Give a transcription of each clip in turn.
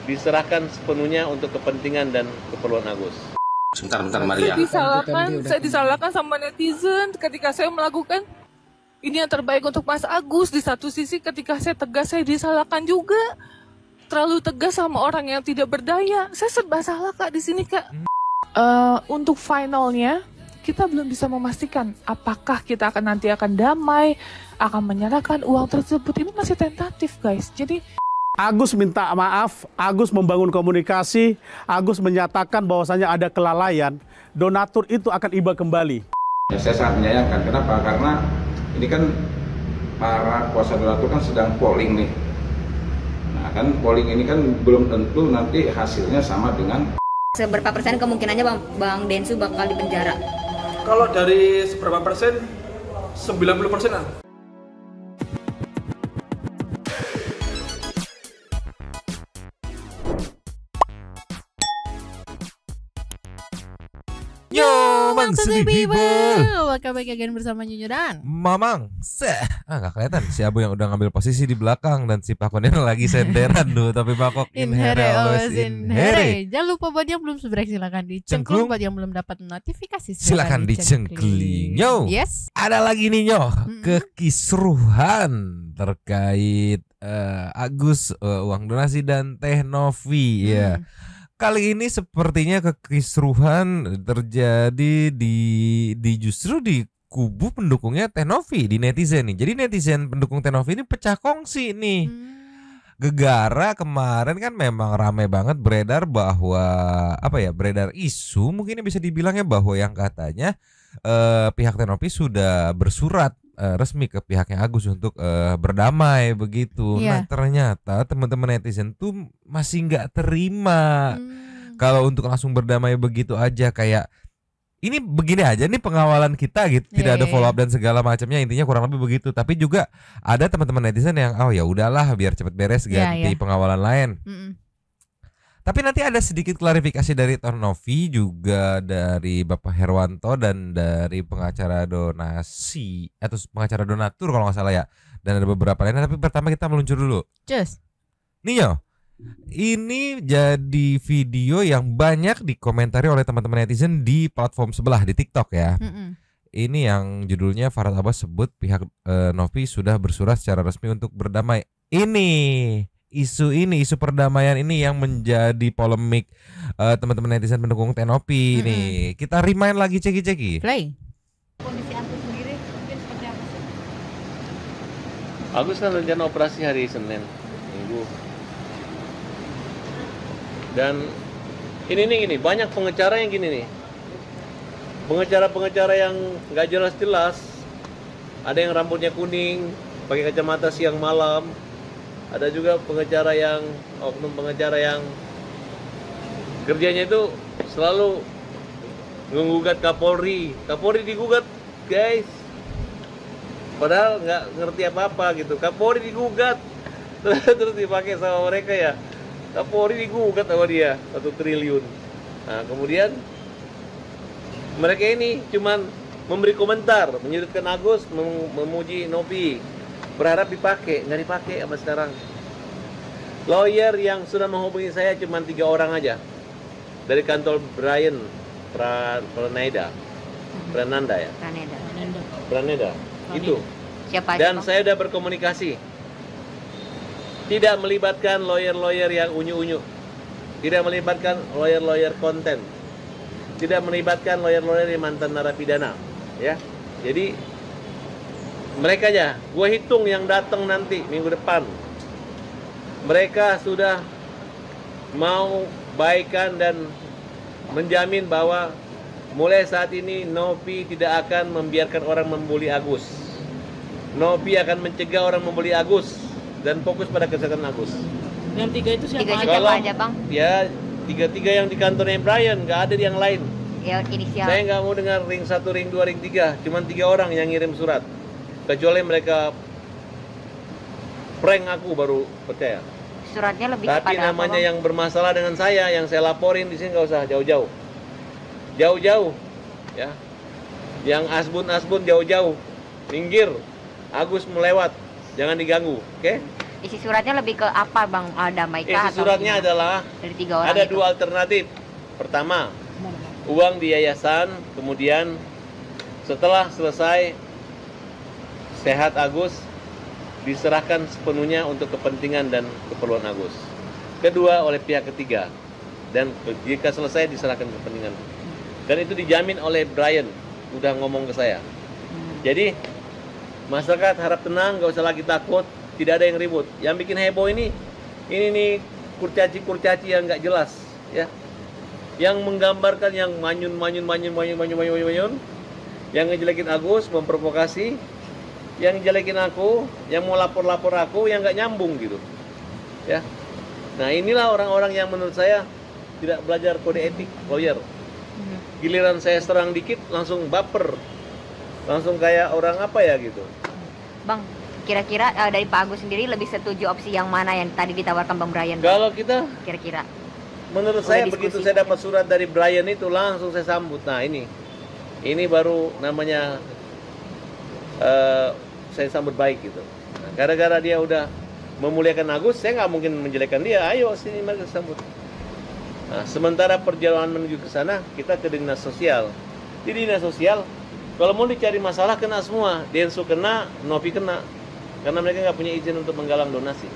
diserahkan sepenuhnya untuk kepentingan dan keperluan Agus. Sebentar Maria. Saya disalahkan sama netizen ketika saya melakukan ini yang terbaik untuk Mas Agus. Di satu sisi ketika saya tegas, saya disalahkan juga. Terlalu tegas sama orang yang tidak berdaya. Saya serba salah Kak di sini Kak. Untuk finalnya, kita belum bisa memastikan apakah kita nanti akan damai, akan menyerahkan uang tersebut. Ini masih tentatif guys. Jadi Agus minta maaf, Agus membangun komunikasi, Agus menyatakan bahwasanya ada kelalaian, donatur itu akan iba kembali. Ya, saya sangat menyayangkan. Kenapa? Karena ini kan para kuasa donatur kan sedang polling nih. Nah kan polling ini kan belum tentu nanti hasilnya sama dengan. Seberapa persen kemungkinannya Bang Densu bakal dipenjara? Kalau dari seberapa persen? 90%-an. Mamang Sedih People. Welcome back again bersama Nyunyu dan Mamang nggak kelihatan si Abu yang udah ngambil posisi di belakang dan si Pakon ini lagi senderan dulu. Tapi Pakok inhere always inhere. Jangan lupa buat yang belum subscribe silakan dicengklung. Buat yang belum dapat notifikasi silakan dicengkling. Yo, yes. Ada lagi nih Nyo, kekisruhan terkait Agus, uang donasi dan Teh Novi ya. Kali ini sepertinya kekisruhan terjadi di justru di kubu pendukungnya Teh Novi, di netizen nih. Jadi netizen pendukung Teh Novi ini pecah kongsi nih. Gegara kemarin kan memang rame banget beredar bahwa beredar isu mungkin bisa dibilangnya bahwa yang katanya pihak Teh Novi sudah bersurat resmi ke pihaknya Agus untuk berdamai begitu. Nah ternyata teman-teman netizen tuh masih nggak terima kalau untuk langsung berdamai begitu aja, kayak ini begini aja nih pengawalan kita gitu, tidak ada follow up dan segala macamnya, intinya kurang lebih begitu. Tapi juga ada teman-teman netizen yang ya udahlah biar cepet beres ganti pengawalan lain. Tapi nanti ada sedikit klarifikasi dari Teh Novi, juga dari Bapak Herwanto dan dari pengacara donasi atau pengacara donatur kalau nggak salah ya. Dan ada beberapa lainnya. Tapi pertama kita meluncur dulu. Cus. Nio, ini jadi video yang banyak dikomentari oleh teman-teman netizen di platform sebelah di TikTok ya. Ini yang judulnya Farhad Abbas sebut pihak Novi sudah bersurat secara resmi untuk berdamai. Isu perdamaian ini yang menjadi polemik teman-teman netizen pendukung Teh Novi nih. Kita remind lagi ceki. Play. Kondisi Agus sendiri mungkin seperti apa sih? Agus kan rencana operasi hari Senin, Minggu. Dan ini banyak pengecara yang gini nih. Pengecara yang nggak jelas-jelas. Ada yang rambutnya kuning, pakai kacamata siang malam. Ada juga oknum pengacara yang kerjanya itu selalu menggugat Kapolri. Kapolri digugat guys, padahal nggak ngerti apa-apa gitu. Kapolri digugat terus dipakai sama mereka ya. Kapolri digugat sama dia 1 triliun. Nah kemudian mereka ini cuman memberi komentar, menyudutkan Agus, memuji Novi. Berharap dipakai, nggak dipakai sampai sekarang. Lawyer yang sudah menghubungi saya cuma 3 orang aja dari kantor Brian Prananda ya. Prananda. Itu. Siapa dan aja, saya sudah berkomunikasi. Tidak melibatkan lawyer yang unyu-unyu. Tidak melibatkan lawyer konten. Tidak melibatkan lawyer yang mantan narapidana, ya. Jadi mereka aja, gue hitung yang datang nanti minggu depan. Mereka sudah mau baikan dan menjamin bahwa mulai saat ini Novi tidak akan membiarkan orang membuli Agus. Novi akan mencegah orang membuli Agus dan fokus pada kesehatan Agus. yang 3 itu siapa? Siapa aja Bang? Ya 3 yang di kantornya Brian, nggak ada yang lain. Ya inisial. Saya nggak mau dengar ring 1, ring 2, ring 3. Cuman 3 orang yang ngirim surat. Kecuali mereka prank aku baru percaya. Suratnya lebih Tapi kepada namanya apa, yang bermasalah dengan saya, yang saya laporin di sini nggak usah jauh-jauh. Jauh-jauh, ya. Yang asbun jauh-jauh, minggir. Agus melewat, jangan diganggu, oke? Isi suratnya lebih ke apa Bang? Damaikan? Isi suratnya adalah dari 3 orang ada itu? 2 alternatif. Pertama, uang di yayasan, kemudian setelah selesai sehat Agus diserahkan sepenuhnya untuk kepentingan dan keperluan Agus. Kedua, oleh pihak ketiga, dan jika selesai diserahkan kepentingan. Dan itu dijamin oleh Brian, udah ngomong ke saya. Jadi masyarakat harap tenang, gak usah lagi takut, tidak ada yang ribut. Yang bikin heboh ini nih kurcaci yang nggak jelas, ya. Yang menggambarkan yang manyun, yang ngejelekin Agus, memprovokasi, yang ngejelekin aku, yang mau lapor aku, yang nggak nyambung gitu, ya. Nah inilah orang-orang yang menurut saya tidak belajar kode etik lawyer. Giliran saya serang dikit langsung baper, langsung kayak orang apa ya gitu. Bang, kira-kira dari Pak Agus sendiri lebih setuju opsi yang mana yang tadi ditawarkan Bang Brian? Kalau kita kira-kira menurut saya begitu saya dapat surat dari Brian itu langsung saya sambut. Nah ini baru namanya saya sambut baik gitu. Nah, gara-gara dia udah memuliakan Agus, saya nggak mungkin menjelekkan dia. Ayo sini mari sambut. Nah, sementara perjalanan menuju ke sana kita ke dinas sosial. Di dinas sosial kalau mau dicari masalah kena semua. Densu kena, Novi kena, karena mereka nggak punya izin untuk menggalang donasi.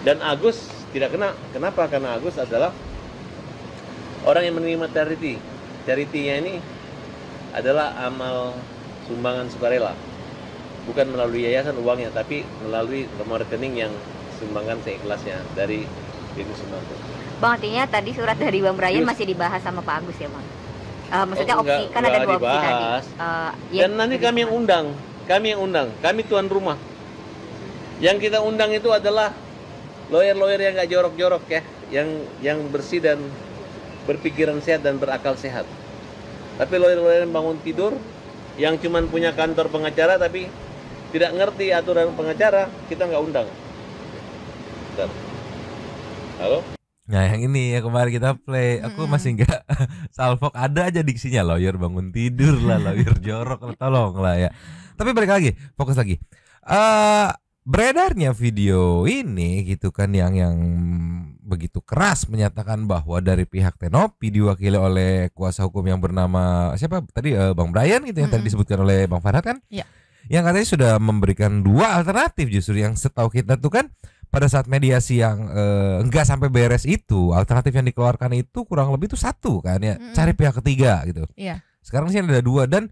Dan Agus tidak kena. Kenapa? Karena Agus adalah orang yang menerima charity. Charity-nya ini adalah amal sumbangan sukarela. Bukan melalui yayasan uangnya, tapi melalui nomor rekening yang sumbangkan seikhlasnya dari Denny Sumarto. Bang, artinya tadi surat dari Bang Brian masih dibahas sama Pak Agus ya Bang? Maksudnya opsi, kan ada 2 opsi tadi. Dan nanti kami yang undang, kami tuan rumah. Yang kita undang itu adalah lawyer-lawyer yang nggak jorok-jorok ya, yang bersih dan berpikiran sehat dan berakal sehat. Tapi lawyer-lawyer yang bangun tidur, yang cuman punya kantor pengacara tapi tidak ngerti aturan pengacara, kita nggak undang. Bentar. Halo? Nah yang ini ya kemarin kita play, aku masih nggak salfok, ada aja diksinya lawyer bangun tidur lah, lawyer jorok, tolong lah ya. Tapi balik lagi, fokus lagi. Beredarnya video ini gitu kan yang begitu keras menyatakan bahwa dari pihak Tenopi diwakili oleh kuasa hukum yang bernama siapa tadi Bang Brian gitu yang tadi disebutkan oleh Bang Farhad kan? Iya. Yang katanya sudah memberikan 2 alternatif justru yang setahu kita tuh kan pada saat mediasi yang enggak sampai beres itu, alternatif yang dikeluarkan itu kurang lebih tuh 1 kan ya, cari pihak ketiga gitu. Iya. Sekarang sih ada 2 dan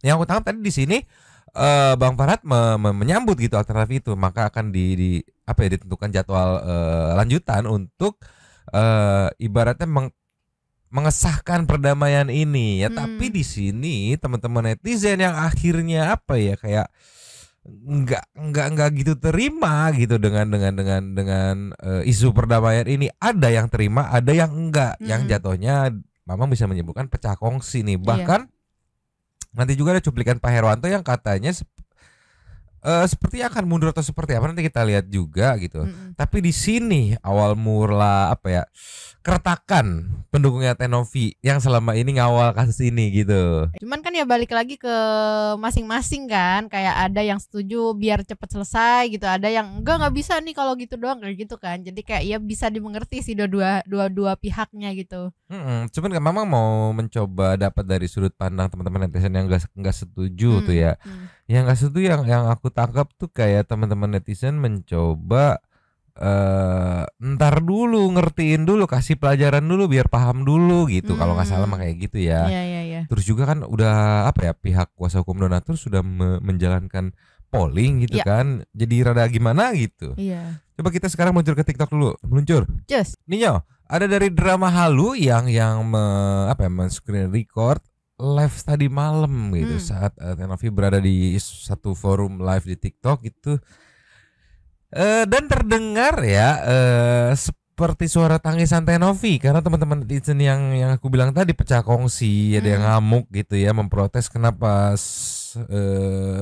yang aku tangkap tadi di sini Bang Farhad menyambut gitu alternatif itu, maka akan ditentukan jadwal lanjutan untuk ibaratnya mengesahkan perdamaian ini ya. Tapi di sini teman-teman netizen yang akhirnya kayak nggak gitu terima gitu dengan isu perdamaian ini. Ada yang terima, ada yang enggak, yang jatuhnya Mamang bisa menyebutkan pecah kongsi nih. Bahkan nanti juga ada cuplikan Pak Herwanto yang katanya seperti akan mundur atau seperti apa, nanti kita lihat juga gitu. Tapi di sini awal mula keretakan pendukungnya Tenovi yang selama ini ngawal kasus ini gitu. Cuman kan ya balik lagi ke masing-masing kan, kayak ada yang setuju biar cepet selesai gitu, ada yang nggak bisa nih kalau gitu doang kayak gitu kan. Jadi kayak ya bisa dimengerti sih dua pihaknya gitu. Cuman kan Mamang mau mencoba dapat dari sudut pandang teman-teman netizen yang nggak setuju tuh ya. Yang nggak setuju yang aku tangkap tuh kayak teman-teman netizen mencoba ntar dulu, ngertiin dulu, kasih pelajaran dulu biar paham dulu gitu. Kalau nggak salah mah kayak gitu ya. Terus juga kan udah pihak kuasa hukum donatur sudah menjalankan polling gitu kan. Jadi rada gimana gitu. Coba kita sekarang muncul ke TikTok dulu. Meluncur. Just. Ninyo, ada dari drama halu yang men-screen record live tadi malam gitu saat Tenovi berada di satu forum live di TikTok itu. Dan terdengar ya seperti suara tangisan Tenovi karena teman-teman netizen yang aku bilang tadi pecah kongsi, ada yang ngamuk gitu ya, memprotes kenapa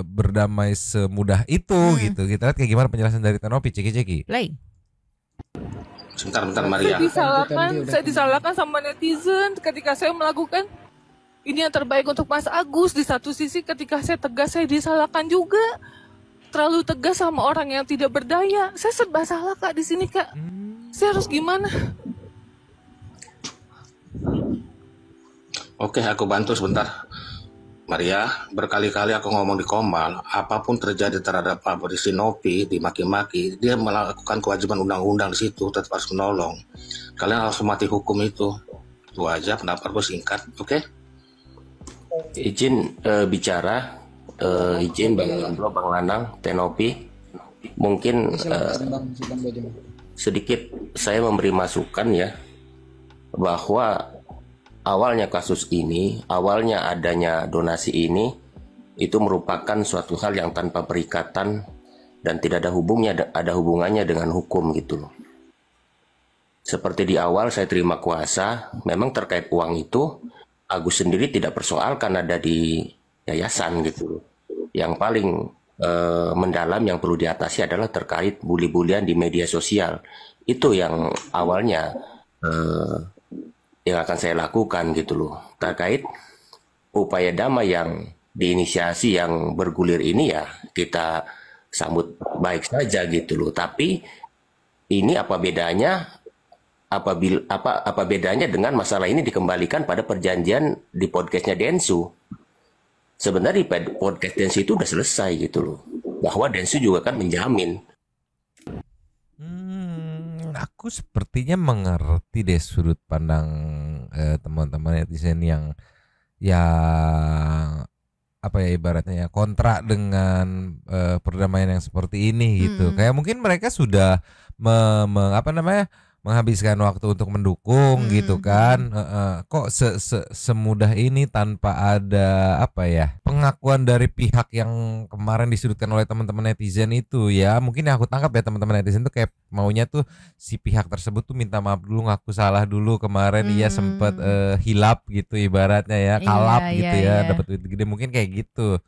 berdamai semudah itu gitu. Kita lihat kayak gimana penjelasan dari Tenovi. Ceki. Play. Sebentar Maria. Saya disalahkan sama netizen ketika saya melakukan ini yang terbaik untuk Mas Agus. Di satu sisi ketika saya tegas saya disalahkan juga. terlalu tegas sama orang yang tidak berdaya. Saya serba salah Kak di sini Kak. Saya harus gimana? Oke, aku bantu sebentar. Maria, berkali-kali aku ngomong di Komal, apapun terjadi terhadap Pak Polisi Novi dimaki-maki, dia melakukan kewajiban undang-undang di situ, tetap harus menolong. Kalian harus mati hukum itu. Itu aja pendapat gue singkat, oke? Izin bicara, izin Bang Lanang, Tenopi, mungkin sedikit saya memberi masukan ya, bahwa awalnya kasus ini, awalnya adanya donasi ini, itu merupakan suatu hal yang tanpa perikatan dan tidak ada hubungannya dengan hukum gitu loh. Seperti di awal saya terima kuasa, memang terkait uang itu, Agus sendiri tidak persoalkan ada di yayasan gitu loh. Yang paling mendalam yang perlu diatasi adalah terkait bully-bulian di media sosial. Itu yang awalnya yang akan saya lakukan gitu loh. Terkait upaya damai yang diinisiasi yang bergulir ini ya kita sambut baik saja gitu loh. Tapi ini apa bedanya apa bedanya dengan masalah ini dikembalikan pada perjanjian di podcastnya Densu? Sebenarnya di podcast Densu itu udah selesai gitu loh. Bahwa Densu juga kan menjamin. Aku sepertinya mengerti deh sudut pandang teman-teman netizen yang apa ya ibaratnya ya kontra dengan perdamaian yang seperti ini gitu. Kayak mungkin mereka sudah menghabiskan waktu untuk mendukung gitu kan. Kok semudah ini tanpa ada apa ya pengakuan dari pihak yang kemarin disudutkan oleh teman-teman netizen itu ya. Mungkin yang aku tangkap ya teman-teman netizen tuh kayak maunya tuh si pihak tersebut tuh minta maaf dulu, ngaku salah dulu kemarin dia sempat hilap gitu ibaratnya ya, kalap gitu ya, dapat duit gede mungkin kayak gitu.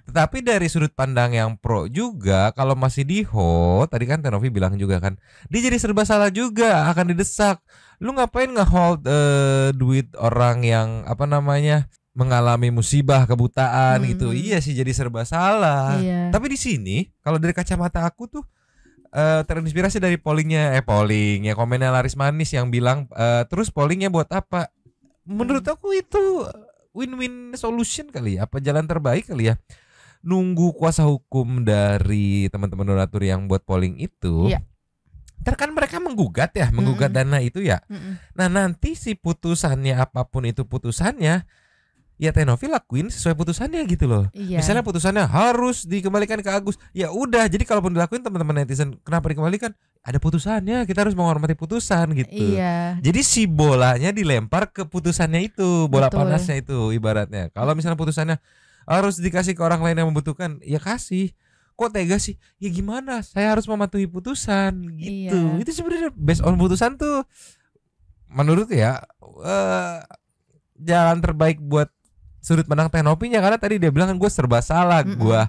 Tetapi dari sudut pandang yang pro juga, kalau masih Diho tadi kan Tenovi bilang juga kan, dia jadi serba salah juga, akan didesak. Lu ngapain nge-hold duit orang yang apa namanya mengalami musibah kebutaan gitu. Iya sih jadi serba salah. Tapi di sini kalau dari kacamata aku tuh terinspirasi dari pollingnya komennya Laris Manis yang bilang terus pollingnya buat apa? Menurut aku itu win-win solution kali ya, apa jalan terbaik kali ya. Nunggu kuasa hukum dari teman-teman donatur yang buat polling itu. Kan mereka menggugat dana itu ya. Nah nanti si putusannya apapun itu putusannya, ya Tenovi lakuin sesuai putusannya gitu loh. Misalnya putusannya harus dikembalikan ke Agus, ya udah. Jadi kalaupun dilakuin teman-teman netizen, kenapa dikembalikan? Ada putusannya, kita harus menghormati putusan gitu. Jadi si bolanya dilempar ke putusannya itu, bola panasnya itu ibaratnya. Kalau misalnya putusannya harus dikasih ke orang lain yang membutuhkan, ya kasih. Kok tega sih? Ya gimana? Saya harus mematuhi putusan gitu. Itu sebenarnya based on putusan tuh menurut ya jalan terbaik buat sudut pandang Tenopinya, karena tadi dia bilang kan gue serba salah, gue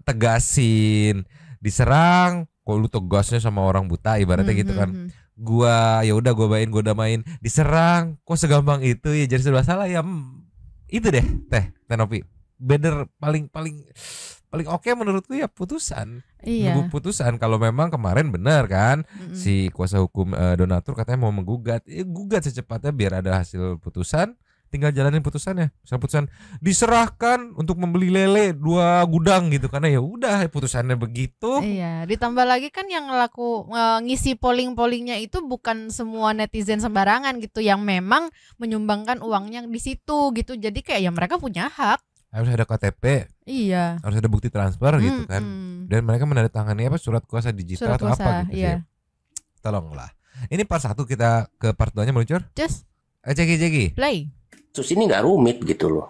tegasin, diserang, kok lu tegasnya sama orang buta ibaratnya gitu kan. Gua ya udah gue damain, diserang, kok segampang itu ya jadi serba salah ya. Itu deh Tenopi. Bener paling oke menurutku ya putusan. Nunggu putusan. Kalau memang kemarin benar kan si kuasa hukum donatur katanya mau menggugat, gugat secepatnya biar ada hasil putusan. Tinggal jalanin putusannya. Misalnya putusan diserahkan untuk membeli lele 2 gudang gitu, karena ya udah putusannya begitu. Ditambah lagi kan yang ngisi polling-pollingnya itu bukan semua netizen sembarangan gitu yang memang menyumbangkan uangnya di situ gitu. Jadi kayak ya mereka punya hak. Harus ada KTP. Harus ada bukti transfer gitu kan. Dan mereka menandatangani surat kuasa digital atau apa gitu sih. Tolonglah. Ini part 1, kita ke part 2-nya meluncur. Ceki. Play. Kasus ini nggak rumit gitu loh.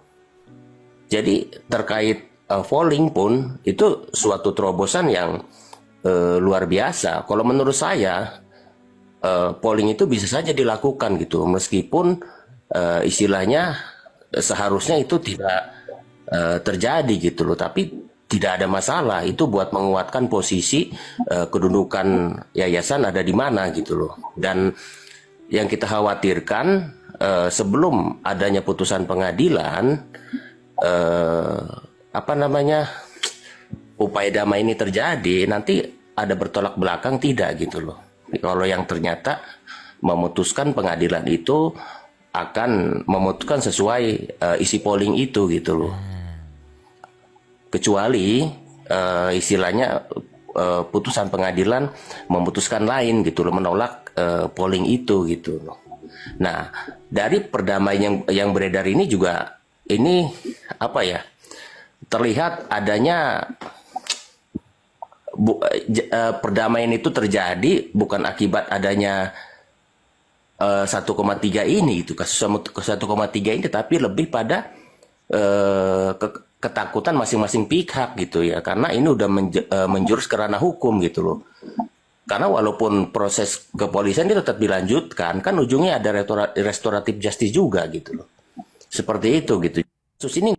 Jadi terkait polling pun itu suatu terobosan yang luar biasa. Kalau menurut saya polling itu bisa saja dilakukan gitu, meskipun istilahnya seharusnya itu tidak terjadi gitu loh. Tapi tidak ada masalah, itu buat menguatkan posisi kedudukan yayasan ada di mana gitu loh. Dan yang kita khawatirkan sebelum adanya putusan pengadilan upaya damai ini terjadi, nanti ada bertolak belakang tidak gitu loh. Kalau yang ternyata memutuskan pengadilan itu akan memutuskan sesuai isi polling itu gitu loh. Kecuali istilahnya putusan pengadilan memutuskan lain gitu loh, menolak polling itu gitu loh. Nah, dari perdamaian yang beredar ini juga ini apa ya? Terlihat adanya perdamaian itu terjadi bukan akibat adanya 1,3 ini itu kasus 1,3 ini, tapi lebih pada ketakutan masing-masing pihak gitu ya, karena ini udah menjurus ke ranah hukum gitu loh. Karena walaupun proses kepolisian itu tetap dilanjutkan, kan ujungnya ada restoratif justice juga gitu loh. Seperti itu gitu. Kasus ini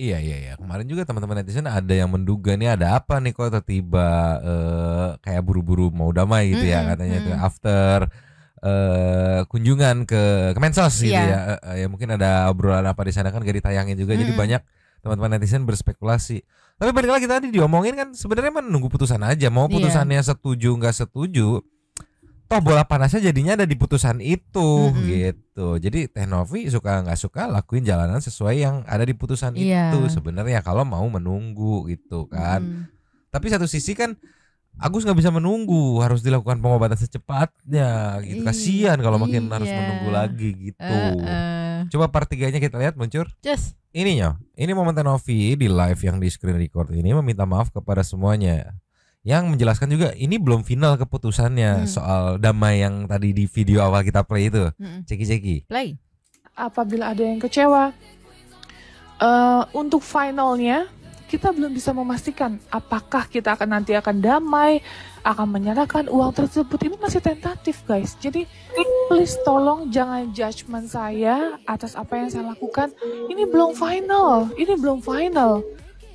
Iya. Kemarin juga teman-teman netizen ada yang menduga nih ada apa nih kok tiba-tiba kayak buru-buru mau damai gitu ya katanya itu after kunjungan ke Kemensos gitu ya. Ya mungkin ada obrolan apa di sana kan gak ditayangin juga, jadi banyak teman-teman netizen berspekulasi. Tapi balik lagi tadi diomongin kan sebenarnya menunggu putusan aja, mau putusannya setuju nggak setuju, toh bola panasnya jadinya ada di putusan itu gitu. Jadi Teh Novi suka nggak suka lakuin jalanan sesuai yang ada di putusan itu sebenarnya kalau mau menunggu gitu kan. Tapi satu sisi kan Agus nggak bisa menunggu, harus dilakukan pengobatan secepatnya gitu. Kasihan kalau makin harus menunggu lagi gitu. Coba part 3-nya kita lihat muncul. Ini momen Teh Novi di live yang di screen record ini meminta maaf kepada semuanya. Yang menjelaskan juga ini belum final keputusannya soal damai yang tadi di video awal kita play itu. Ceki. Play. Apabila ada yang kecewa, untuk finalnya kita belum bisa memastikan apakah kita nanti akan damai, akan menyerahkan uang tersebut. Ini masih tentatif guys. Jadi please tolong jangan judgement saya atas apa yang saya lakukan. Ini belum final.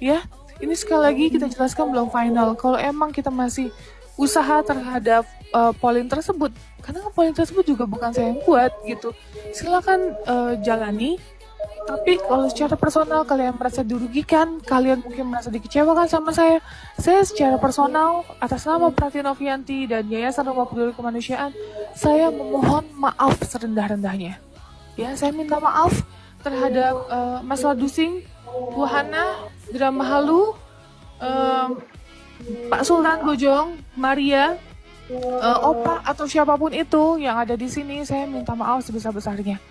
Ya. Ini sekali lagi kita jelaskan belum final. Kalau emang kita masih usaha terhadap polling tersebut, karena polling tersebut juga bukan saya yang buat gitu, silakan jalani. Tapi kalau secara personal kalian merasa dirugikan, kalian mungkin merasa dikecewakan sama saya secara personal atas nama Prati Novianti dan Yayasan Rumah Peduli Kemanusiaan, saya memohon maaf serendah-rendahnya. Ya, saya minta maaf terhadap Mas Ladusing, Bu Hana, Drama Halu, Pak Sultan Bojong, Maria, Opa atau siapapun itu yang ada di sini, saya minta maaf sebesar-besarnya.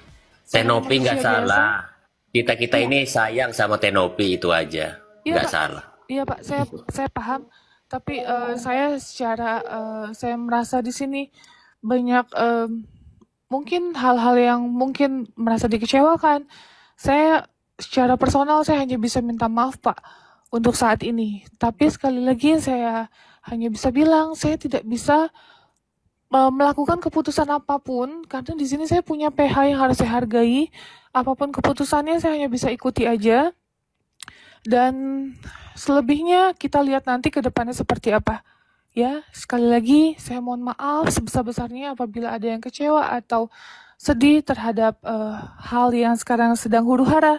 Teh Novi nggak salah. Kita ini sayang sama Teh Novi itu aja, nggak salah. Iya Pak, saya paham. Tapi saya saya merasa di sini banyak mungkin hal-hal yang mungkin merasa dikecewakan. Saya secara personal saya hanya bisa minta maaf Pak untuk saat ini. Tapi sekali lagi saya hanya bisa bilang saya tidak bisa melakukan keputusan apapun karena di sini saya punya PH yang harus saya hargai. Apapun keputusannya saya hanya bisa ikuti aja. Dan selebihnya kita lihat nanti ke depannya seperti apa. Ya, sekali lagi saya mohon maaf sebesar-besarnya apabila ada yang kecewa atau sedih terhadap hal yang sekarang sedang huru-hara.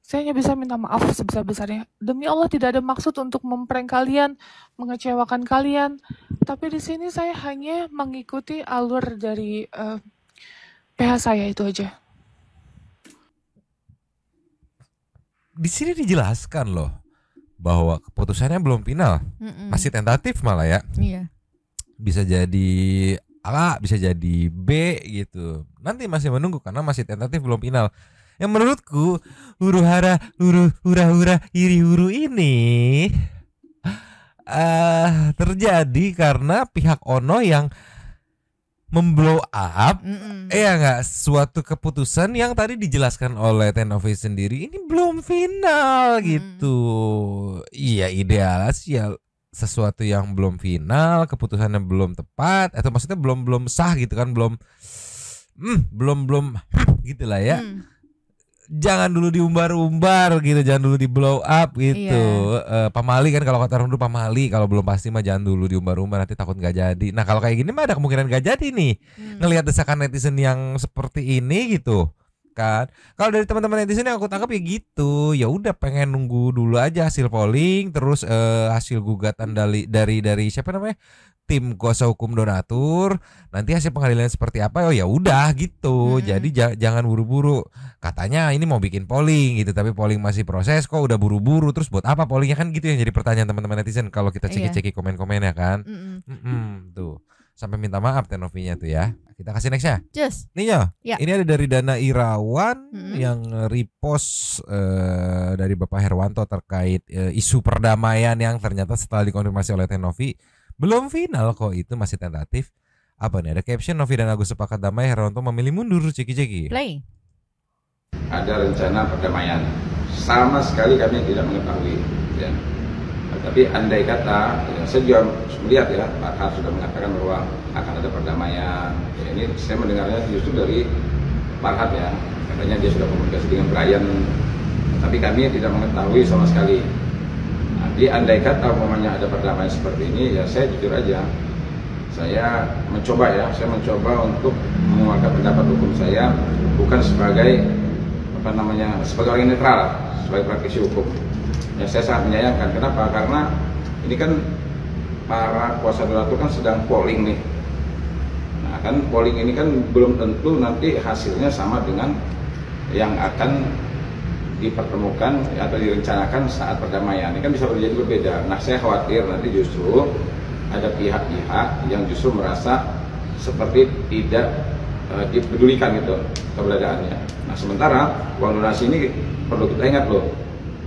Saya hanya bisa minta maaf sebesar-besarnya. Demi Allah tidak ada maksud untuk memprank kalian, mengecewakan kalian. Tapi di sini saya hanya mengikuti alur dari PH saya itu aja. Di sini dijelaskan loh bahwa keputusannya belum final, masih tentatif malah ya. Iya. Bisa jadi A, bisa jadi B gitu. Nanti masih menunggu karena masih tentatif belum final. Yang menurutku huru-hara, hura-hura, iri-huru ini terjadi karena pihak Ono yang memblow up, nggak suatu keputusan yang tadi dijelaskan oleh Teh Novi sendiri ini belum final gitu. Iya ideal sih ya sesuatu yang belum final, keputusannya belum tepat atau maksudnya belum sah gitu kan, belum gitulah ya. Jangan dulu diumbar-umbar gitu, jangan dulu di blow up gitu. Pamali kan kalau kata orang dulu pamali, kalau belum pasti mah jangan dulu diumbar-umbar nanti takut nggak jadi. Nah kalau kayak gini mah ada kemungkinan nggak jadi nih. Ngelihat desakan netizen yang seperti ini gitu, kan. Kalau dari teman-teman netizen yang aku tangkap ya gitu, ya udah pengen nunggu dulu aja hasil polling, terus hasil gugatan dari siapa namanya, tim kuasa hukum donatur, nanti hasil pengadilan seperti apa, oh ya udah gitu. Jadi jangan buru-buru. Katanya ini mau bikin polling gitu, tapi polling masih proses, kok udah buru-buru, terus buat apa pollingnya, kan gitu yang jadi pertanyaan teman-teman netizen kalau kita ceki-ceki komen-komennya kan. Tuh sampai minta maaf Tenovinya tuh ya. Kita kasih next ya. Nih ya. Ini ada dari Dana Irawan yang repost dari Bapak Herwanto terkait isu perdamaian yang ternyata setelah dikonfirmasi oleh Tenovi belum final kok, itu masih tentatif. Apa nih, ada caption Novi dan Agus sepakat damai, Herwanto memilih mundur, ceki-ceki. Play. Ada rencana perdamaian, sama sekali kami tidak mengetahui ya. Tapi andai kata ya, saya juga melihat ya, Pak Har sudah mengatakan bahwa akan ada perdamaian ya, ini saya mendengarnya justru dari Pak Har ya, katanya dia sudah komunikasi dengan Brian, tapi kami tidak mengetahui sama sekali. Jadi andai kata umpamanya ada perdamaian seperti ini ya, saya jujur aja, saya mencoba untuk mengeluarkan pendapat hukum saya bukan sebagai sebagai orang yang netral, sebagai praktisi hukum. Ya, saya sangat menyayangkan. Kenapa? Karena ini kan para kuasa donatur kan sedang polling nih. Nah kan polling ini kan belum tentu nanti hasilnya sama dengan yang akan dipertemukan atau direncanakan saat perdamaian. Ini kan bisa jadi berbeda. Nah saya khawatir nanti justru ada pihak-pihak yang justru merasa seperti tidak dipedulikan gitu keberadaannya. Nah sementara uang donasi ini perlu kita ingat loh,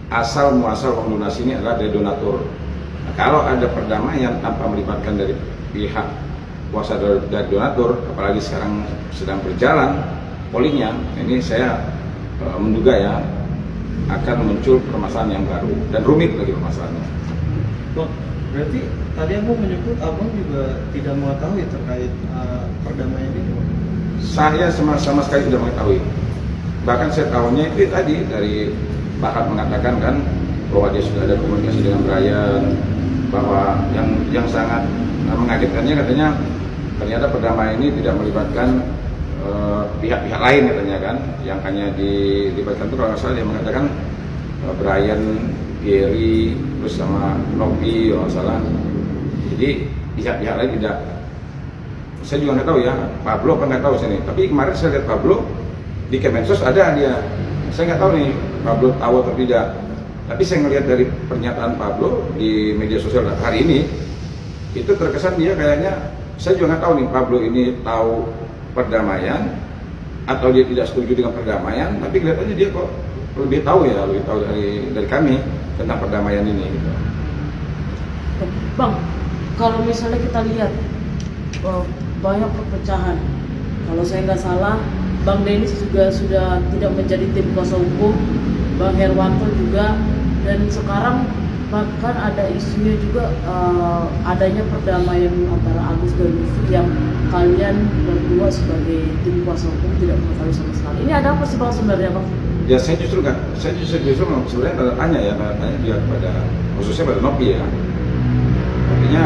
asal muasal uang donasi ini adalah dari donatur. Nah, kalau ada perdamaian tanpa melibatkan dari pihak kuasa dari donatur, apalagi sekarang sedang berjalan pollingnya, ini saya menduga ya akan muncul permasalahan yang baru dan rumit lagi permasalahannya. Bang, berarti tadi aku menyebut abang juga tidak mengetahui terkait perdamaian ini. Saya sama sekali tidak mengetahui. Bahkan saya tahunya itu tadi dari Pak Har mengatakan kan bahwa dia sudah ada komunikasi dengan Brian, bahwa yang sangat mengagetkannya katanya ternyata perdamaian ini tidak melibatkan pihak-pihak lain katanya kan, yang hanya dilibatkan itu kalau nggak salah dia mengatakan Brian, Gary, terus sama Novi kalau nggak salah. Jadi pihak-pihak lain tidak. Saya juga nggak tahu ya, Pablo kan nggak tahu sini. Tapi kemarin saya lihat Pablo di Kemensos ada dia. Saya nggak tahu nih Pablo tahu atau tidak. Tapi saya ngelihat dari pernyataan Pablo di media sosial hari ini, itu terkesan dia kayaknya, saya juga nggak tahu nih Pablo ini tahu perdamaian atau dia tidak setuju dengan perdamaian, tapi kelihatannya dia kok lebih tahu dari kami tentang perdamaian ini gitu. Bang, kalau misalnya kita lihat banyak perpecahan, kalau saya nggak salah Bang Denis juga sudah tidak menjadi tim kuasa hukum, Bang Herwanto juga, dan sekarang bahkan ada isunya juga adanya perdamaian antara Agus dan Novi yang kalian berdua sebagai tim kuasa hukum tidak mengetahui sama sekali. Ini ada apa sih Bang sebenarnya Bang? Ya saya justru sebenarnya tanya juga kepada khususnya pada Novi ya. Artinya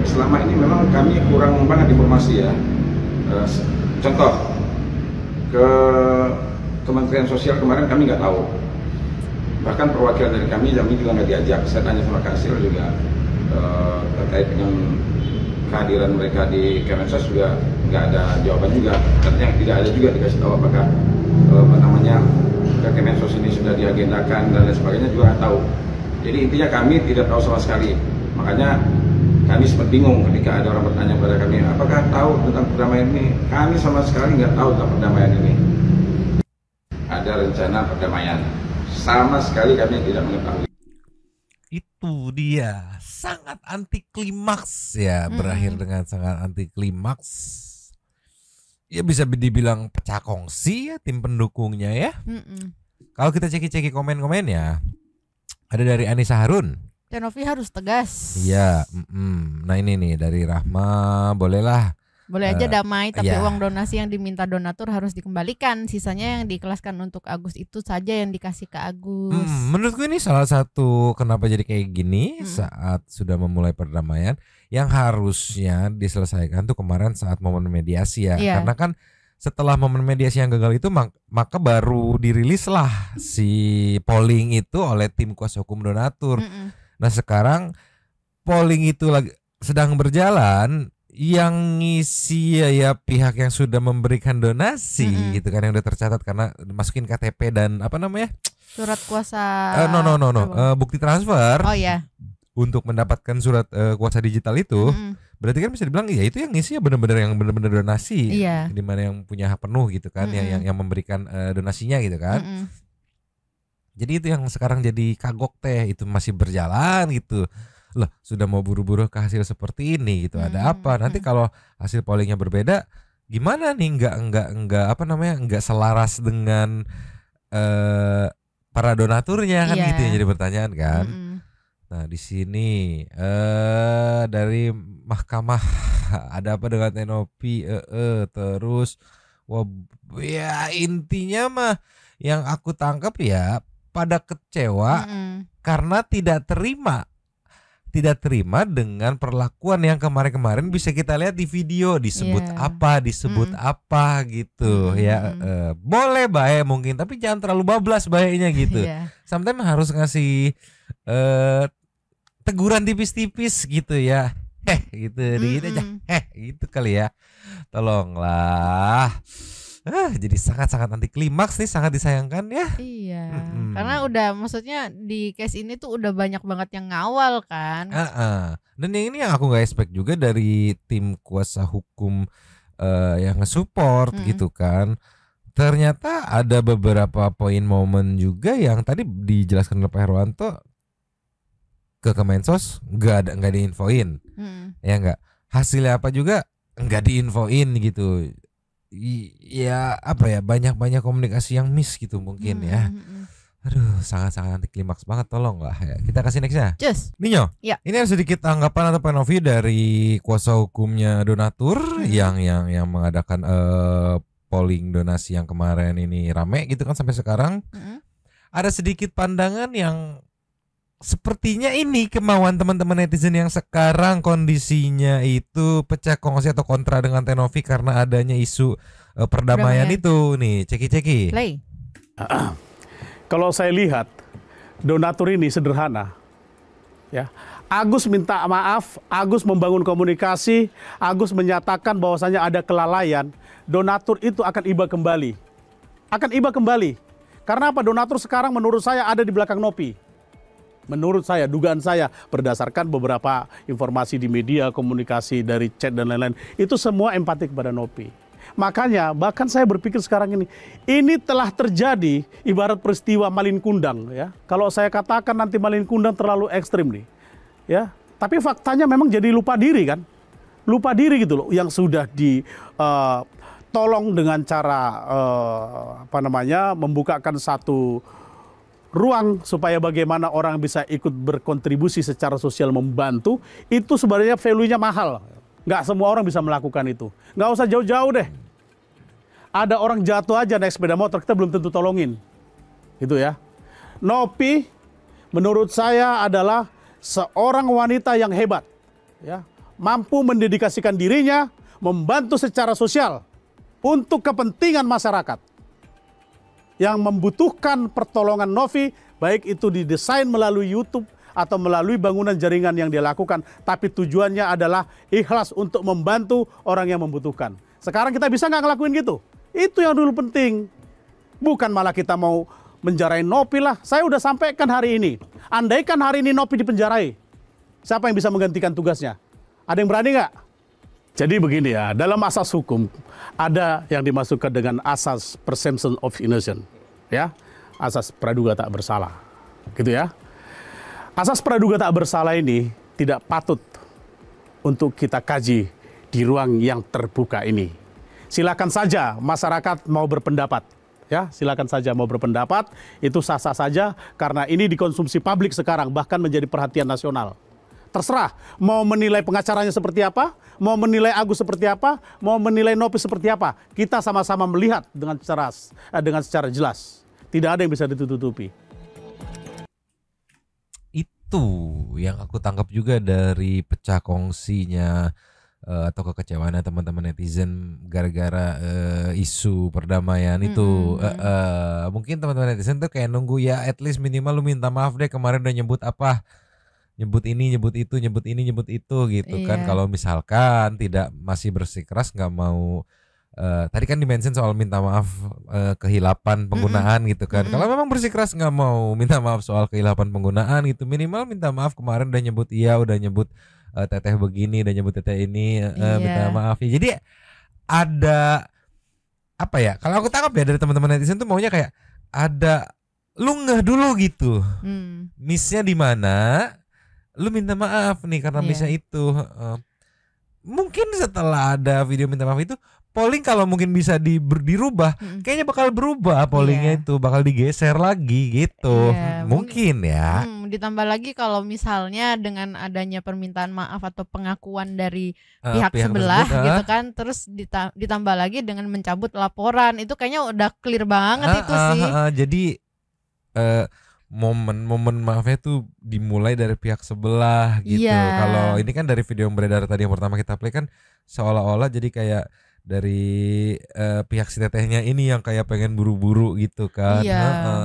selama ini memang kami kurang banget informasi ya. Contoh ke Kementerian Sosial kemarin kami nggak tahu. Bahkan perwakilan dari kami juga nggak diajak. Saya tanya sama Kasir juga terkait dengan kehadiran mereka di Kemensos juga nggak ada jawaban juga. Artinya tidak ada juga dikasih tahu apakah ke Kemensos ini sudah diagendakan dan lain sebagainya juga nggak tahu. Jadi intinya kami tidak tahu sama sekali. Makanya kami sempat bingung ketika ada orang bertanya kepada kami, apakah tahu tentang perdamaian ini? Kami sama sekali nggak tahu tentang perdamaian ini. Ada rencana perdamaian. Sama sekali kami tidak mengetahui. Itu dia, sangat anti klimaks ya, berakhir dengan sangat anti klimaks. Ya bisa dibilang pecah kongsi ya tim pendukungnya ya. Kalau kita ceki-ceki komen-komen ya, ada dari Anissa Harun. Tenovi harus tegas. Iya, nah ini nih dari Rahma, bolehlah. Boleh aja damai, tapi uang donasi yang diminta donatur harus dikembalikan. Sisanya yang diikhlaskan untuk Agus itu saja yang dikasih ke Agus. Menurutku ini salah satu kenapa jadi kayak gini saat sudah memulai perdamaian yang harusnya diselesaikan tuh kemarin saat momen mediasi ya. Karena kan setelah momen mediasi yang gagal itu maka baru dirilislah si polling itu oleh tim kuasa hukum donatur. Nah sekarang polling itu lagi sedang berjalan, yang ngisi ya pihak yang sudah memberikan donasi gitu kan, yang udah tercatat karena masukin KTP dan apa namanya surat kuasa bukti transfer. Oh ya. Untuk mendapatkan surat kuasa digital itu, berarti kan bisa dibilang ya itu yang ngisi ya benar-benar donasi, di mana yang punya hak penuh gitu kan, yang memberikan donasinya gitu kan. Jadi itu yang sekarang jadi kagok teh, itu masih berjalan gitu. Loh, sudah mau buru-buru ke hasil seperti ini gitu. Ada apa? Nanti kalau hasil pollingnya berbeda, gimana nih? Enggak selaras dengan para donaturnya kan gitu yang jadi pertanyaan kan. Nah di sini dari mahkamah ada apa dengan Tenopi? Terus ya intinya mah yang aku tangkap ya pada kecewa karena tidak terima dengan perlakuan yang kemarin-kemarin bisa kita lihat di video, disebut apa gitu ya. Boleh baik mungkin, tapi jangan terlalu bablas baiknya gitu. Sometimes harus ngasih teguran tipis-tipis gitu ya. Gitu dikit aja. Gitu kali ya. Tolonglah. Jadi sangat-sangat anti klimaks nih, sangat disayangkan ya. Iya. Karena udah maksudnya di case ini tuh udah banyak banget yang ngawal kan. Dan yang ini yang aku nggak expect juga dari tim kuasa hukum yang nge-support gitu kan. Ternyata ada beberapa poin momen juga yang tadi dijelaskan oleh Pak Herwanto ke Kemensos nggak diinfoin, ya nggak. Hasilnya apa juga nggak diinfoin gitu. Ya apa ya, banyak komunikasi yang miss gitu mungkin ya. Aduh, sangat-sangat anti klimaks banget, tolong lah ya. Kita kasih nextnya. Ninyo, ini ada sedikit tanggapan atau PNV dari kuasa hukumnya donatur yang mengadakan polling donasi yang kemarin ini rame gitu kan sampai sekarang. Ada sedikit pandangan yang sepertinya ini kemauan teman-teman netizen yang sekarang kondisinya itu pecah kongsi atau kontra dengan Tenovi karena adanya isu perdamaian itu nih. Ceki. Kalau saya lihat donatur ini sederhana, ya. Agus minta maaf, Agus membangun komunikasi, Agus menyatakan bahwasanya ada kelalaian, donatur itu akan iba kembali. Karena apa? Donatur sekarang menurut saya ada di belakang Nopi. Menurut saya, dugaan saya berdasarkan beberapa informasi di media, komunikasi dari chat dan lain-lain, itu semua empati kepada Nopi. Makanya bahkan saya berpikir sekarang ini telah terjadi ibarat peristiwa Malin Kundang ya. Kalau saya katakan nanti Malin Kundang terlalu ekstrim nih, ya. Tapi faktanya memang jadi lupa diri kan, gitu loh, yang sudah ditolong dengan cara membukakan satu ruang supaya bagaimana orang bisa ikut berkontribusi secara sosial membantu, itu sebenarnya value-nya mahal. Nggak semua orang bisa melakukan itu. Nggak usah jauh-jauh deh. Ada orang jatuh aja naik sepeda motor, kita belum tentu tolongin. Gitu ya. Nopi menurut saya adalah seorang wanita yang hebat. Ya. Mampu mendedikasikan dirinya, membantu secara sosial untuk kepentingan masyarakat. Yang membutuhkan pertolongan Novi, baik itu didesain melalui YouTube atau melalui bangunan jaringan yang dia lakukan, tapi tujuannya adalah ikhlas untuk membantu orang yang membutuhkan. Sekarang kita bisa nggak ngelakuin gitu? Itu yang dulu penting. Bukan malah kita mau menjarain Novi lah. Saya udah sampaikan hari ini. Andaikan hari ini Novi dipenjarai, siapa yang bisa menggantikan tugasnya? Ada yang berani nggak? Jadi begini ya, dalam asas hukum ada yang dimasukkan dengan asas presumption of innocence, ya, asas praduga tak bersalah, gitu ya. Asas praduga tak bersalah ini tidak patut untuk kita kaji di ruang yang terbuka ini. Silakan saja masyarakat mau berpendapat, ya, silakan saja mau berpendapat, itu sah-sah saja karena ini dikonsumsi publik sekarang bahkan menjadi perhatian nasional. Terserah mau menilai pengacaranya seperti apa, mau menilai Agus seperti apa, mau menilai Nopi seperti apa. Kita sama-sama melihat dengan secara jelas. Tidak ada yang bisa ditutupi. Itu yang aku tangkap juga dari pecah kongsinya atau kekecewaan teman-teman netizen gara-gara isu perdamaian itu. Mungkin teman-teman netizen tuh kayak nunggu ya, at least minimal lu minta maaf deh, kemarin udah nyebut apa, nyebut ini, nyebut itu, nyebut ini, nyebut itu gitu kan. Kalau misalkan tidak masih bersikeras nggak mau, tadi kan dimention soal minta maaf kehilapan penggunaan gitu kan. Kalau memang bersikeras nggak mau minta maaf soal kehilapan penggunaan gitu, minimal minta maaf kemarin udah nyebut udah nyebut teteh begini, udah nyebut teteh ini, minta maaf ya. Jadi ada apa ya? Kalau aku tangkap ya dari teman-teman netizen tuh maunya kayak ada lu ngeh dulu gitu. Missnya di mana? Lu minta maaf nih karena missnya itu. Mungkin setelah ada video minta maaf itu, polling kalau mungkin bisa dirubah, kayaknya bakal berubah pollingnya itu, bakal digeser lagi gitu. Mungkin ya. Ditambah lagi kalau misalnya dengan adanya permintaan maaf atau pengakuan dari pihak sebelah gitu kan, terus ditambah lagi dengan mencabut laporan, itu kayaknya udah clear banget itu sih. Jadi momen maafnya tuh dimulai dari pihak sebelah gitu. Kalau ini kan dari video yang beredar tadi yang pertama kita play kan seolah-olah jadi kayak dari pihak si tetehnya ini yang kayak pengen buru-buru gitu kan.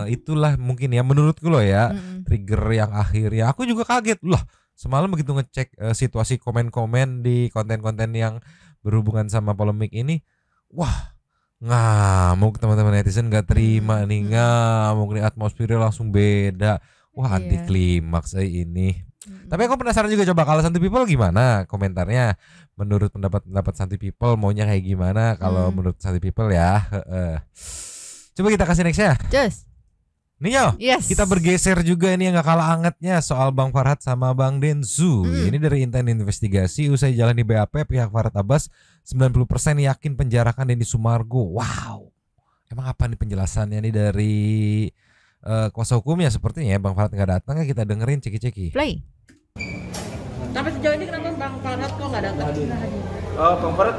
Itulah mungkin ya menurutku loh ya, trigger yang akhirnya aku juga kaget loh. Semalam begitu ngecek situasi komen-komen di konten-konten yang berhubungan sama polemik ini, wah, ngamuk teman-teman netizen, gak terima nih, ngamuk nih, atmosfernya langsung beda. Wah, anti klimaks ini. Tapi aku penasaran juga, coba kalau Santuy People gimana komentarnya? Menurut pendapat Santuy People maunya kayak gimana kalau menurut Santuy People ya. Coba kita kasih next ya. Just Nio, kita bergeser juga ini yang gak kalah angetnya soal Bang Farhad sama Bang Densu. Ini dari Inten Investigasi, usai jalan di BAP, pihak Farhad Abbas 90% yakin penjarakan Denny Sumargo. Wow, emang apa nih penjelasannya nih dari kuasa hukumnya? Sepertinya ya Bang Farhad nggak datang, ya kita dengerin ceki-ceki. Play. Tapi sejauh ini kenapa Bang Farhad kok nggak datang? Bang Farhad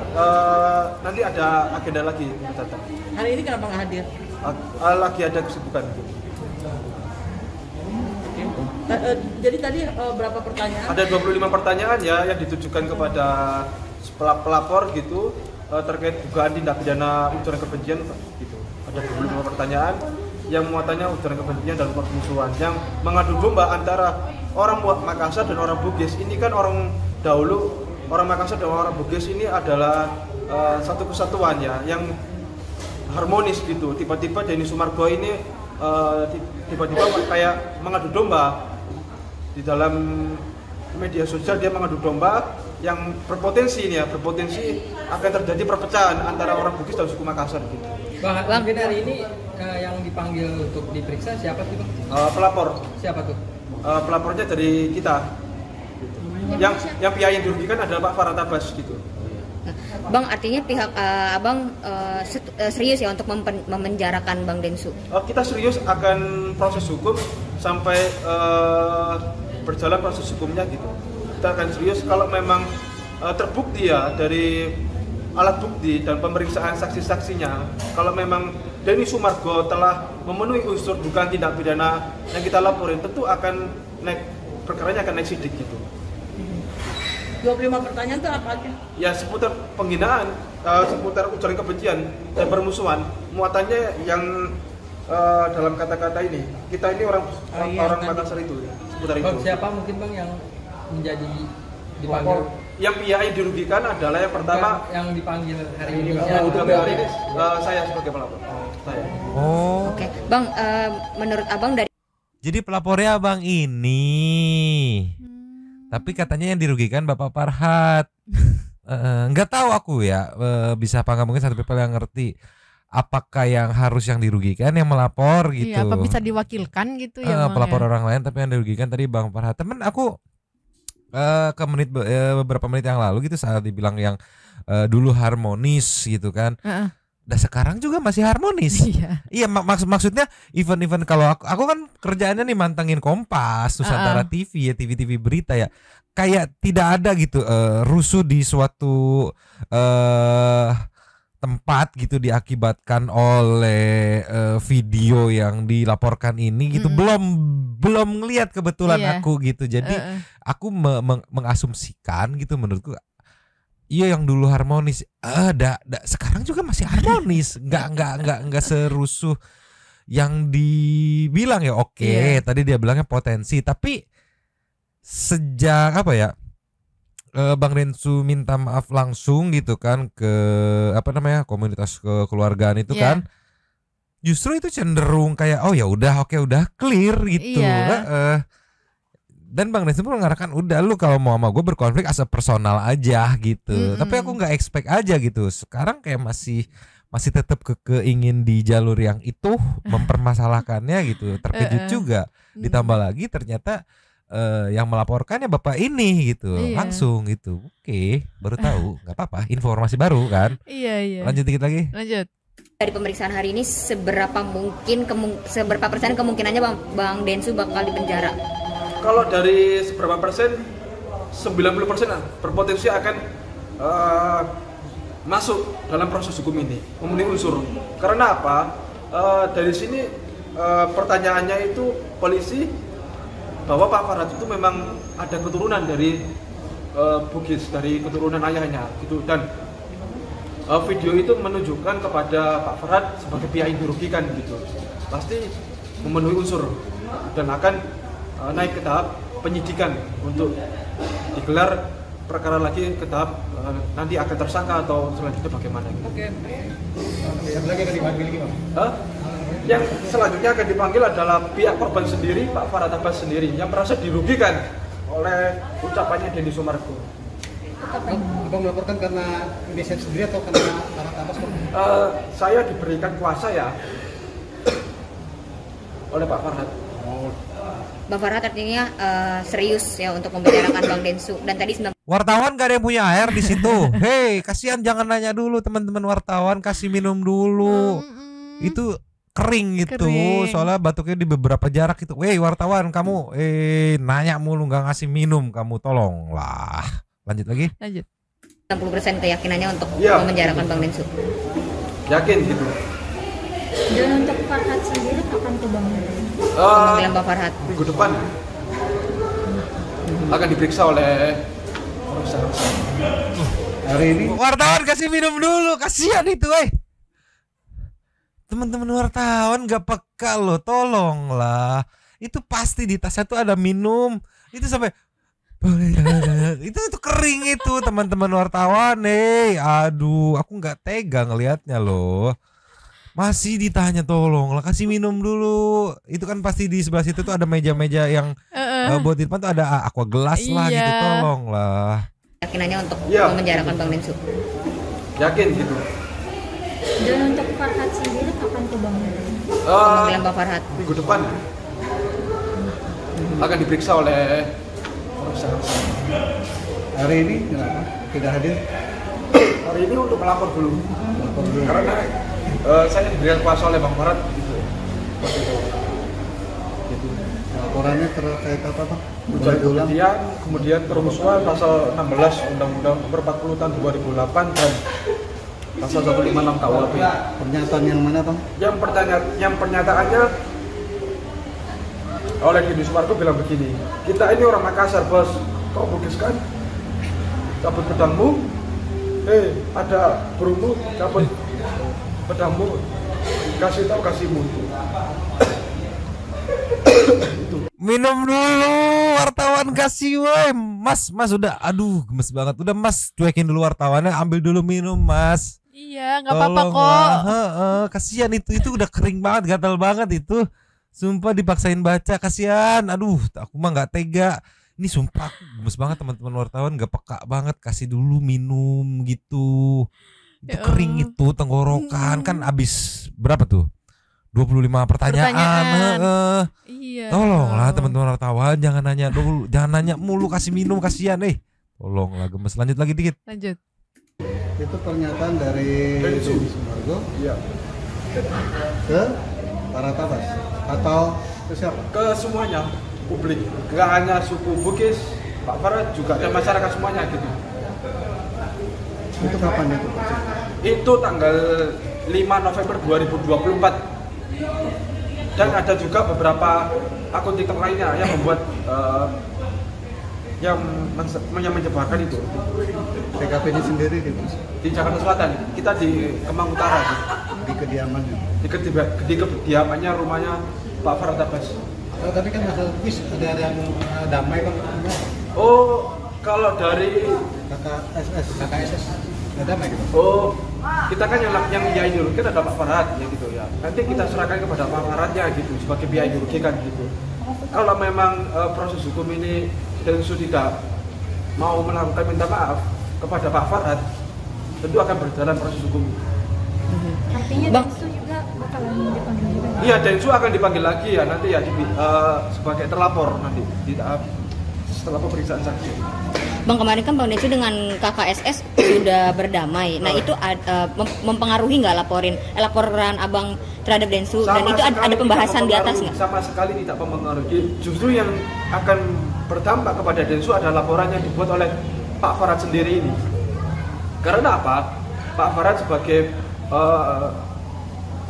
nanti ada agenda lagi datang. Hari ini kenapa nggak hadir? Lagi ada kesibukan. Jadi tadi berapa pertanyaan? Ada 25 pertanyaan ya yang ditujukan kepada pelapor gitu, terkait dugaan tindak pidana ujaran kebencian gitu. Ada 25 pertanyaan yang muatannya ujaran kebencian dan permusuhan yang mengadu domba antara orang Makassar dan orang Bugis. Ini kan orang dahulu, orang Makassar dan orang Bugis ini adalah satu kesatuan ya, yang harmonis gitu. Tiba-tiba Denny Sumargo ini tiba-tiba kayak mengadu domba di dalam media sosial. Dia mengadu domba yang berpotensi ini ya, berpotensi akan terjadi perpecahan antara orang Bugis dan suku Makassar gitu. Bang, mungkin hari ini yang dipanggil untuk diperiksa siapa sih Bang? Pelapor. Siapa tuh? Pelapornya dari kita. Yang pihak yang dirugikan adalah Pak Farhad Abbas gitu. Bang, artinya pihak abang serius ya untuk memenjarakan Bang Densu? Kita serius akan proses hukum sampai berjalan proses hukumnya gitu. Kita akan serius kalau memang terbukti ya dari alat bukti dan pemeriksaan saksi-saksinya, kalau memang Denny Sumargo telah memenuhi unsur dugaan tindak pidana yang kita laporin, tentu akan naik, perkaranya akan naik sidik gitu. 25 pertanyaan itu apa aja? Ya seputar penghinaan, seputar ujaran kebencian dan permusuhan. Muatannya yang dalam kata-kata ini, kita ini orang Makassar itu, seputar itu. Siapa mungkin Bang yang menjadi dipanggil? Yang pihak yang dirugikan adalah yang pertama yang dipanggil hari ini. Untuk hari ini saya sebagai pelapor. Saya. Oke. Bang, menurut abang dari jadi pelapornya abang ini. Tapi katanya yang dirugikan Bapak Farhad. Nggak tahu aku ya, bisa apa nggak, mungkin Santuy People yang ngerti. Apakah yang harus yang dirugikan yang melapor gitu? Iya, apa bisa diwakilkan gitu ya? Pelapor orang lain, tapi yang dirugikan tadi Bang Farhad. Temen aku beberapa menit yang lalu gitu saat dibilang yang dulu harmonis gitu kan. Dan sekarang juga masih harmonis. Iya, maksudnya event-event, kalau aku kan kerjaannya nih mantengin Kompas, Nusantara TV ya, TV berita ya. Kayak tidak ada gitu rusuh di suatu tempat gitu diakibatkan oleh video yang dilaporkan ini gitu. Belum ngelihat kebetulan aku gitu. Jadi aku mengasumsikan gitu, menurutku Iya yang dulu harmonis, sekarang juga masih harmonis, nggak serusuh yang dibilang ya. Oke, tadi dia bilangnya potensi, tapi sejak apa ya, Bang Densu minta maaf langsung gitu kan ke komunitas kekeluargaan itu kan, justru itu cenderung kayak oh ya udah udah clear gitu. Dan Bang Densu pun mengatakan udah lu kalau mau sama gue berkonflik asa personal aja gitu. Tapi aku nggak expect aja gitu. Sekarang kayak masih tetap ingin di jalur yang itu mempermasalahkannya gitu. Terkejut juga. Ditambah lagi ternyata yang melaporkannya bapak ini gitu. Langsung gitu. Oke, baru tahu. Nggak apa-apa. Informasi baru kan. Iya. Lanjut dikit lagi. Lanjut. Dari pemeriksaan hari ini seberapa persen kemungkinannya Bang Densu bakal dipenjara? Kalau dari seberapa persen, 90% berpotensi akan masuk dalam proses hukum ini, memenuhi unsur. Karena apa? Dari sini pertanyaannya itu polisi bahwa Pak Farhad itu memang ada keturunan dari Bugis, dari keturunan ayahnya gitu. Dan video itu menunjukkan kepada Pak Farhad sebagai pihak yang dirugikan gitu. Pasti memenuhi unsur dan akan naik ke tahap penyidikan untuk digelar perkara lagi ke tahap nanti akan tersangka atau selanjutnya bagaimana gitu. Yang lagi akan dipanggil gimana? Yang selanjutnya akan dipanggil adalah pihak korban sendiri, Pak Farhad Abbas sendiri yang merasa dirugikan oleh ucapannya Denny Sumargo. Abang melaporkan karena inisiatif sendiri atau karena Farhad Abbas? Saya diberikan kuasa ya oleh Pak Farhad. Bang Farhad artinya serius ya untuk membicarakan Bang Densu. Dan tadi wartawan gak ada yang punya air di situ. Hei, kasihan jangan nanya dulu teman-teman wartawan, kasih minum dulu. Itu kering gitu. Soalnya batuknya di beberapa jarak itu. Weh wartawan kamu nanya mulu nggak ngasih minum, kamu tolong lah. Lanjut lagi. Lanjut. 60% keyakinannya untuk memenjarakan Bang Densu. Yakin gitu. Dan untuk Farhad sendiri kapan tuh Bang? Pemanggilan Bang Farhad minggu depan akan diperiksa oleh hari ini. Wartawan kasih minum dulu, kasihan itu teman-teman wartawan gak peka loh, tolonglah. Itu pasti di tasnya tuh ada minum. Itu sampai itu kering itu teman-teman wartawan aduh, aku nggak tega ngelihatnya loh. Masih ditanya tolonglah kasih minum dulu. Itu kan pasti di sebelah situ tuh ada meja-meja yang buat di depan tuh ada aqua gelas lah gitu, tolonglah. Yakinannya untuk memenjarakan Bang Densu. Yakin gitu. Dan untuk Farhad sendiri kapan tuh Bang? Pemanggilan Bang Farhad minggu depan akan diperiksa oleh hari ini kenapa tidak hadir? Hari ini untuk melapor dulu. Karena saya diberikan kuasa oleh Bang Farhad gitu. Laporannya terkait apa Pak? Kemudian kerusuhan pasal 16 Undang-Undang Nomor 40 Tahun 2008 dan pasal 156 KUHP. Pernyataan yang mana Bang? Yang pernyataannya oleh Denny Sumargo bilang begini, kita ini orang Makassar bos, kau Bugis kan? Cabut pedangmu, ada burungmu, cabut pedangmu, kasih tahu kasih mutu. Minum dulu wartawan kasih mas udah, aduh gemes banget, udah mas cuekin dulu wartawannya, ambil dulu minum mas. Iya nggak apa-apa kok. Kasihan itu udah kering banget, gatal banget itu. Sumpah dipaksain baca, kasihan. Aduh, aku mah nggak tega. Ini sumpah aku gemes banget teman-teman wartawan, nggak peka banget, kasih dulu minum gitu. Itu kering itu tenggorokan kan abis berapa tuh? 25 pertanyaan. Iya. Tolonglah teman-teman wartawan, jangan nanya dulu, jangan nanya mulu, kasih minum kasihan Tolonglah gemes. Lanjut lagi dikit. Lanjut. Itu pernyataan dari Denny Sumargo. Iya. Ke Farhad Abbas atau ke siapa? Ke semuanya publik, nggak hanya suku Bugis, Pak Farhad juga dan masyarakat semuanya gitu. Itu kapan itu? Itu tanggal 5 November 2024. Dan ada juga beberapa akun TikTok lainnya yang membuat yang menyebarkan itu. TKP-nya sendiri di Jakarta Selatan. Kita di Kemang Utara gitu. Di kediamannya. Di kediamannya rumahnya Pak Farhad Abbas. Oh, tapi kan masalah kuis ada yang damai Bang. Oh, kalau dari KKSS ada damai gitu. Oh, kita kan yang biaya ideologi kan ada Pak Farhad ya gitu ya. Nanti kita serahkan kepada Pak Farhadnya gitu sebagai biaya ideologi kan gitu. Kalau memang proses hukum ini Densu tidak mau melakukan minta maaf kepada Pak Farhad, tentu akan berjalan proses hukum. Artinya Densu juga bakalan dipanggil juga. Iya, Densu akan dipanggil lagi ya nanti ya sebagai terlapor nanti di tahap setelah pemeriksaan saksi. Bang, kemarin kan Bang Densu dengan KKSS sudah berdamai. Nah, itu mempengaruhi nggak laporan Abang terhadap Densu? Dan itu ada pembahasan di atas nggak? Sama sekali tidak mempengaruhi. Justru yang akan berdampak kepada Densu adalah laporan yang dibuat oleh Pak Farhad sendiri ini. Karena apa? Pak Farhad sebagai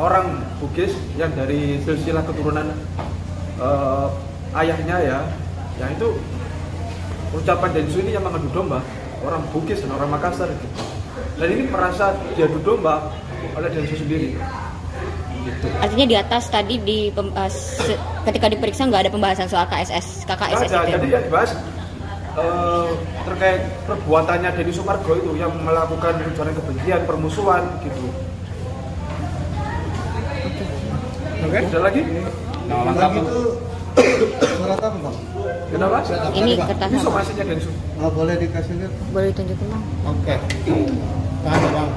orang Bugis yang dari silsilah keturunan ayahnya ya itu ucapan Densu ini yang mengadu domba orang Bugis dan orang Makassar gitu. Dan ini merasa diadu domba oleh Densu sendiri gitu. Artinya di atas tadi ketika diperiksa nggak ada pembahasan soal KKSS itu. Jadi yang dibahas terkait perbuatannya Denny Sumargo itu yang melakukan ujaran kebencian, permusuhan gitu. Oke, ada lagi? Nah, lengkap itu surat apa Bang? Kenapa? Ini kertas ini somasinya Densu. Oh, boleh dikasih lihat? Boleh ditunjukin Bang. Oke. Tahan Bang.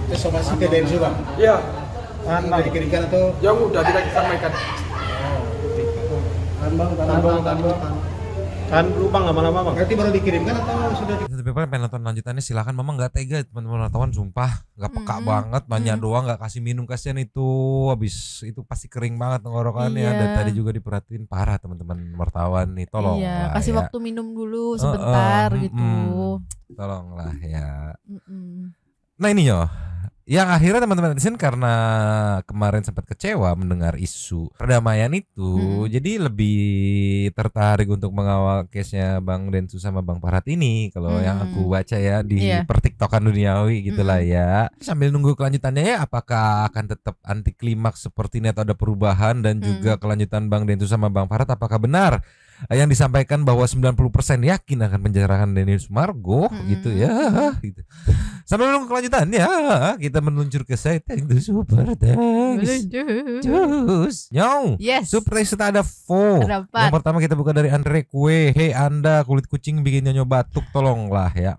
Itu somasi ke Densu Bang? Iya. Udah dikirimkan atau? Yang udah kita sampaikan. Tahan dulu Bang, lama-lama Bang. Berarti baru dikirimkan atau sudah Tapi pengen nonton lanjutannya silakan. Mama nggak tega teman-teman wartawan, sumpah nggak peka banget, nanya doang, nggak kasih minum, kasihan itu. Habis itu pasti kering banget tenggorokannya. Iya. Dan tadi juga diperhatiin parah teman-teman wartawan nih, tolong Iya, lah kasih ya. waktu minum dulu sebentar gitu. Tolonglah ya. Nah ini yo, yang akhirnya teman-teman netizen karena kemarin sempat kecewa mendengar isu perdamaian itu, jadi lebih tertarik untuk mengawal case-nya Bang Densu sama Bang Farhad ini. Kalau yang aku baca ya di pertiktokan duniawi gitulah ya. Sambil nunggu kelanjutannya ya, apakah akan tetap anti klimaks seperti ini atau ada perubahan, dan juga kelanjutan Bang Densu sama Bang Farhad apakah benar yang disampaikan bahwa 90% yakin akan penjarahan Denny Sumargo gitu ya gitu. Sambil menunggu kelanjutannya kita meluncur ke site itu Super Thanks. Super Thanks kita ada 4. Yang pertama kita buka dari Andre Kue. Hey Anda kulit kucing bikin nyonya batuk, tolonglah ya.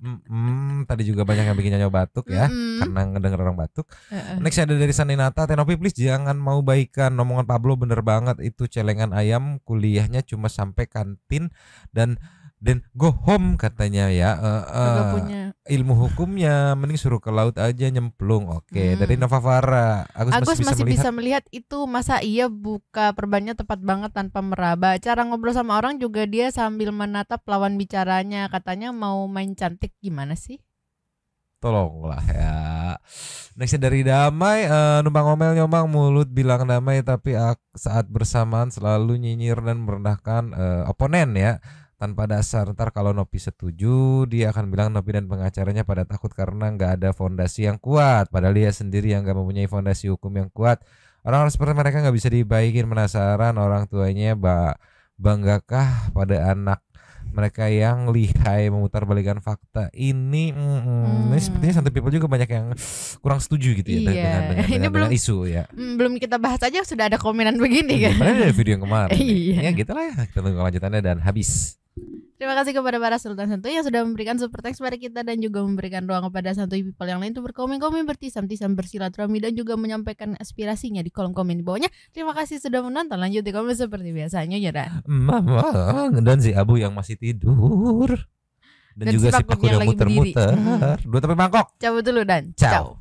Tadi juga banyak yang bikin nyonya batuk ya, karena ngedenger orang batuk. Next ada dari Saninata. Tenopi please jangan mau baikan, omongan Pablo bener banget, itu celengan ayam, kuliahnya cuma sampai kantin dan go home katanya ya. Ilmu hukumnya mending suruh ke laut aja nyemplung. Oke. Dari Nova Farah, Agus masih bisa melihat itu. Masa iya buka perbannya tepat banget tanpa meraba. Cara ngobrol sama orang juga dia sambil menatap lawan bicaranya. Katanya mau main cantik, gimana sih? Tolonglah ya. Next dari Damai, numpang ngomel nyomang mulut bilang damai tapi saat bersamaan selalu nyinyir dan merendahkan oponen ya, tanpa dasar. Ntar kalau Nopi setuju dia akan bilang Nopi dan pengacaranya pada takut karena nggak ada fondasi yang kuat, padahal dia sendiri yang nggak mempunyai fondasi hukum yang kuat. Orang-orang seperti mereka nggak bisa dibaikin. Penasaran orang tuanya banggakah pada anak mereka yang lihai memutarbalikan fakta ini. Ini sepertinya Santai People juga banyak yang kurang setuju gitu ya dengan isu ya. Belum kita bahas aja sudah ada komenan begini kan. Padahal ada video yang kemarin. Ya gitulah ya, kita tunggu kelanjutannya dan habis. Terima kasih kepada para Sultan Santuy yang sudah memberikan super thanks pada kita dan juga memberikan ruang kepada Santuy People yang lain untuk berkomen-komen, bertisam-tisam, bersilaturahmi dan juga menyampaikan aspirasinya di kolom komen di bawahnya. Terima kasih sudah menonton. Lanjut di komen seperti biasanya ya Dan. Dan si Abu yang masih tidur. Dan juga si Paku yang muter-muter. 2 tepi mangkok. Cabut dulu Dan. Ciao.